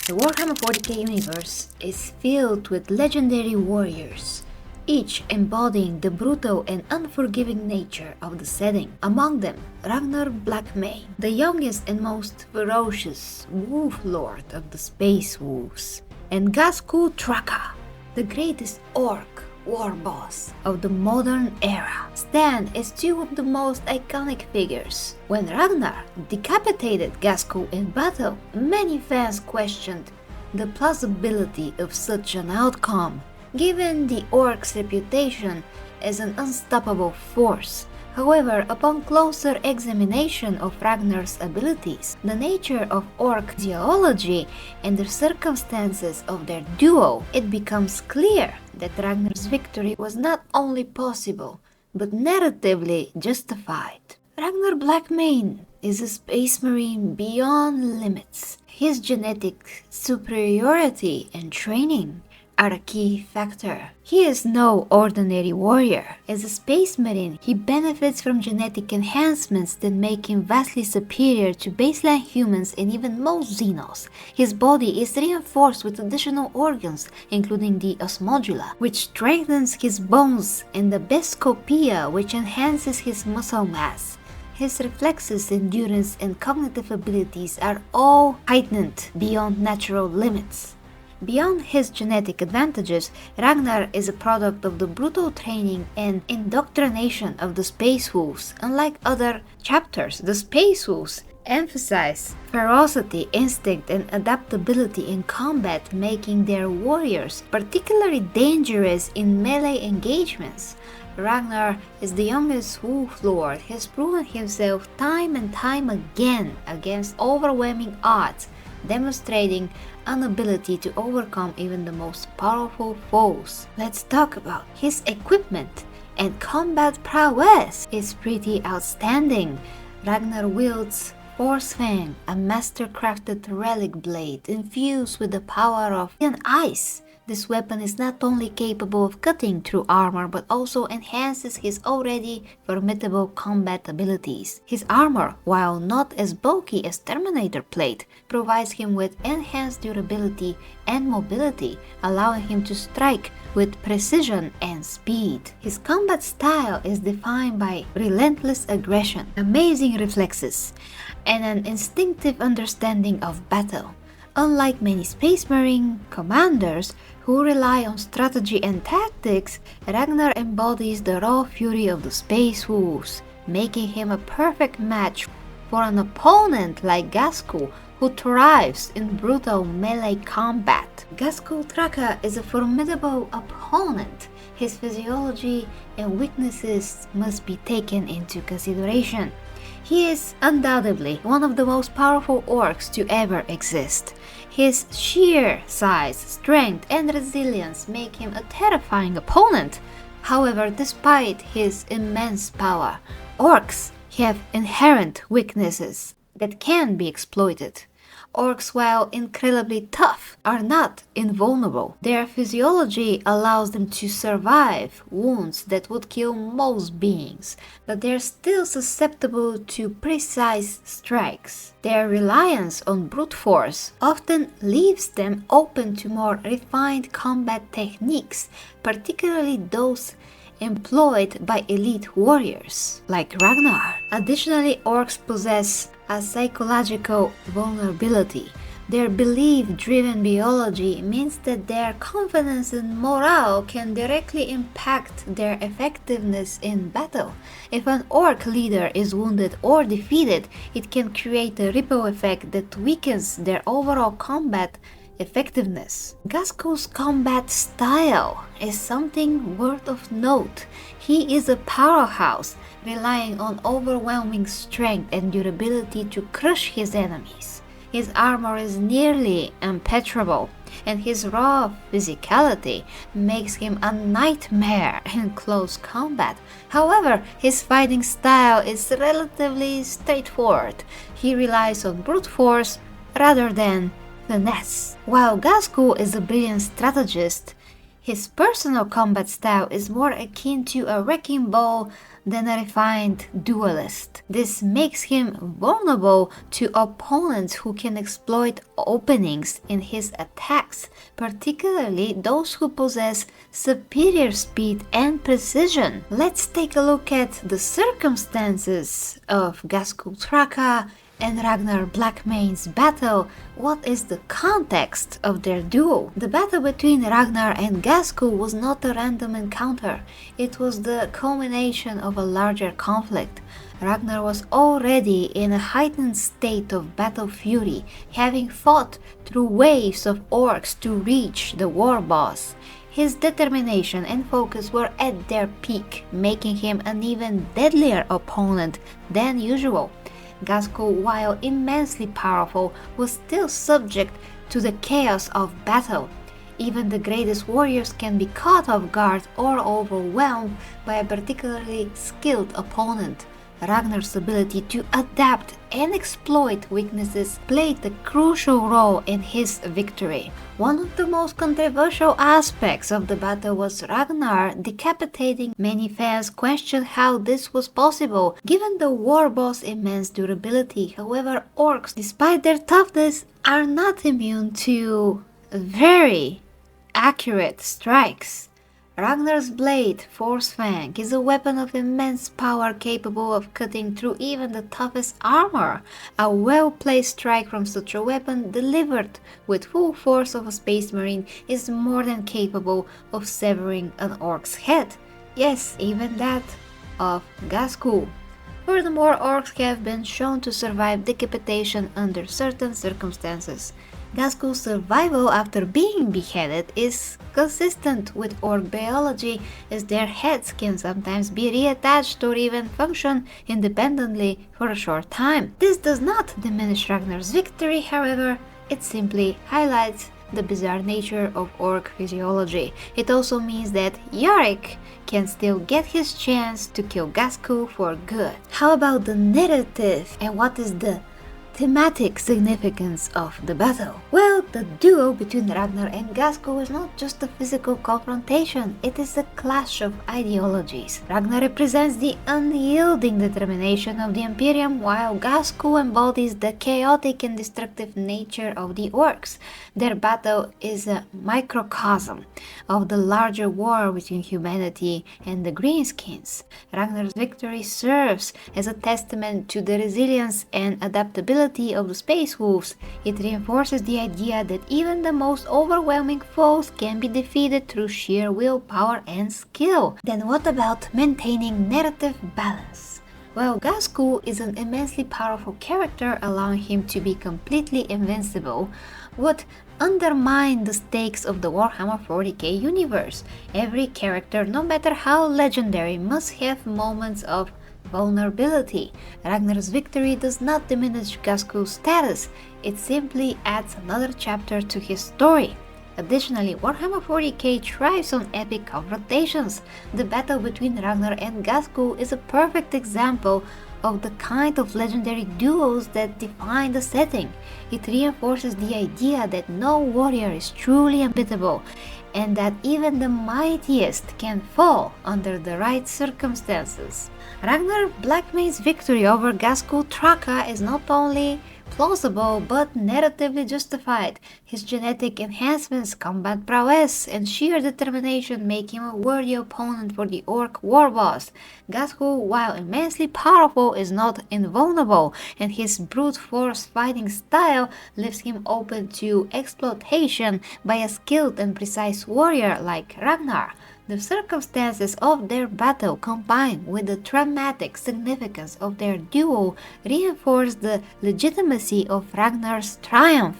The Warhammer 40k universe is filled with legendary warriors, each embodying the brutal and unforgiving nature of the setting. Among them, Ragnar Blackmane, the youngest and most ferocious wolf lord of the space wolves, and Ghazghkull Thraka, the greatest orc war boss of the modern era, stand as two of the most iconic figures. When Ragnar decapitated Ghazghkull in battle, many fans questioned the plausibility of such an outcome, given the orc's reputation as an unstoppable force. However, upon closer examination of Ragnar's abilities, the nature of orc geology, and the circumstances of their duel, it becomes clear that Ragnar's victory was not only possible, but narratively justified. Ragnar Blackmane is a space marine beyond limits. His genetic superiority and training are a key factor. He is no ordinary warrior. As a space marine, he benefits from genetic enhancements that make him vastly superior to baseline humans and even most Xenos. His body is reinforced with additional organs, including the osmodula, which strengthens his bones, and the Ghazghkull, which enhances his muscle mass. His reflexes, endurance, and cognitive abilities are all heightened beyond natural limits. Beyond his genetic advantages, Ragnar is a product of the brutal training and indoctrination of the Space Wolves. Unlike other chapters, the Space Wolves emphasize ferocity, instinct, and adaptability in combat, making their warriors particularly dangerous in melee engagements. Ragnar is the youngest wolf lord. He has proven himself time and time again against overwhelming odds, demonstrating an ability to overcome even the most powerful foes. Let's talk about his equipment and combat prowess. Is pretty outstanding. Ragnar wields Force Fang, a master-crafted relic blade infused with the power of ice. This weapon is not only capable of cutting through armor, but also enhances his already formidable combat abilities. His armor, while not as bulky as Terminator plate, provides him with enhanced durability and mobility, allowing him to strike with precision and speed. His combat style is defined by relentless aggression, amazing reflexes, and an instinctive understanding of battle. Unlike many Space Marine commanders who rely on strategy and tactics, Ragnar embodies the raw fury of the Space Wolves, making him a perfect match for an opponent like Ghazghkull, who thrives in brutal melee combat. Ghazghkull Thraka is a formidable opponent. His physiology and weaknesses must be taken into consideration. He is undoubtedly one of the most powerful orcs to ever exist. His sheer size, strength, and resilience make him a terrifying opponent. However, despite his immense power, orcs have inherent weaknesses that can be exploited. Orcs, while incredibly tough, are not invulnerable. Their physiology allows them to survive wounds that would kill most beings, but they're still susceptible to precise strikes. Their reliance on brute force often leaves them open to more refined combat techniques, particularly those employed by elite warriors like Ragnar. Additionally, orcs possess a psychological vulnerability. Their belief-driven biology means that their confidence and morale can directly impact their effectiveness in battle. If an orc leader is wounded or defeated, it can create a ripple effect that weakens their overall combat effectiveness. Ghazghkull's combat style is something worth of note. He is a powerhouse, relying on overwhelming strength and durability to crush his enemies. His armor is nearly impenetrable, and his raw physicality makes him a nightmare in close combat. However, his fighting style is relatively straightforward. He relies on brute force rather than finesse. While Ghazghkull is a brilliant strategist, his personal combat style is more akin to a wrecking ball than a refined duelist. This makes him vulnerable to opponents who can exploit openings in his attacks, particularly those who possess superior speed and precision. Let's take a look at the circumstances of Ghazghkull Thraka and Ragnar Blackmane's battle. What is the context of their duel? The battle between Ragnar and Ghazghkull was not a random encounter. It was the culmination of a larger conflict. Ragnar was already in a heightened state of battle fury, having fought through waves of orcs to reach the war boss. His determination and focus were at their peak, making him an even deadlier opponent than usual. Ghazghkull, while immensely powerful, was still subject to the chaos of battle. Even the greatest warriors can be caught off guard or overwhelmed by a particularly skilled opponent. Ragnar's ability to adapt and exploit weaknesses played a crucial role in his victory. One of the most controversial aspects of the battle was Ragnar decapitating. Many fans questioned how this was possible, given the war boss' immense durability. However, orcs, despite their toughness, are not immune to very accurate strikes. Ragnar's blade, Force Fang, is a weapon of immense power capable of cutting through even the toughest armor. A well-placed strike from such a weapon, delivered with full force of a Space Marine, is more than capable of severing an orc's head. Yes, even that of Ghazghkull. Furthermore, orcs have been shown to survive decapitation under certain circumstances. Ghazghkull's survival after being beheaded is consistent with orc biology, as their heads can sometimes be reattached or even function independently for a short time. This does not diminish Ragnar's victory, however, it simply highlights the bizarre nature of orc physiology. It also means that Yorick can still get his chance to kill Ghazghkull for good. How about the narrative, and what is the thematic significance of the battle? Well, the duel between Ragnar and Ghazghkull is not just a physical confrontation, it is a clash of ideologies. Ragnar represents the unyielding determination of the Imperium, while Ghazghkull embodies the chaotic and destructive nature of the orcs. Their battle is a microcosm of the larger war between humanity and the Greenskins. Ragnar's victory serves as a testament to the resilience and adaptability of the Space Wolves. It reinforces the idea that even the most overwhelming foes can be defeated through sheer willpower and skill. Then what about maintaining narrative balance? Well, Ghazghkull is an immensely powerful character, allowing him to be completely invincible would undermine the stakes of the Warhammer 40k universe. Every character, no matter how legendary, must have moments of vulnerability. Ragnar's victory does not diminish Ghazghkull's status, it simply adds another chapter to his story. Additionally, Warhammer 40k thrives on epic confrontations. The battle between Ragnar and Ghazghkull is a perfect example of the kind of legendary duels that define the setting. It reinforces the idea that no warrior is truly unbeatable, and that even the mightiest can fall under the right circumstances. Ragnar Blackmane's victory over Ghazghkull Thraka is not only plausible but narratively justified. His genetic enhancements, combat prowess, and sheer determination make him a worthy opponent for the orc war boss. Ghazghkull, while immensely powerful, is not invulnerable, and his brute force fighting style leaves him open to exploitation by a skilled and precise warrior like Ragnar. The circumstances of their battle, combined with the dramatic significance of their duel, reinforce the legitimacy of Ragnar's triumph.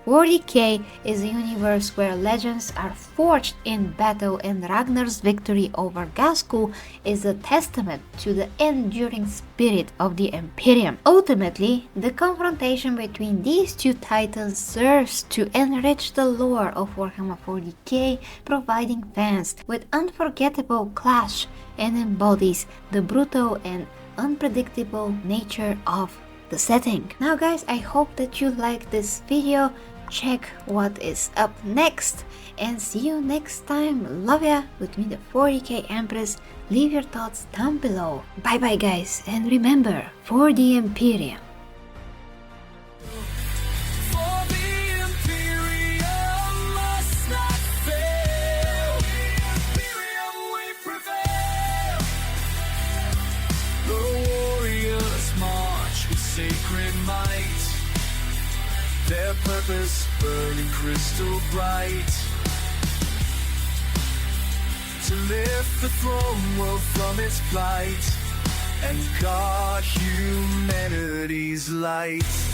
40k is a universe where legends are forged in battle, and Ragnar's victory over Ghazghkull is a testament to the enduring spirit of the Imperium. Ultimately, the confrontation between these two titans serves to enrich the lore of Warhammer 40k, providing fans with unforgettable clash, and embodies the brutal and unpredictable nature of the setting. Now guys, I hope that you liked this video. check what is up next. And see you next time. Love ya with me, the 40k Empress. Leave your thoughts down below. Bye bye guys, and remember, for the Imperium. Sacred might, their purpose burning crystal bright, to lift the throne world from its plight and guard humanity's light.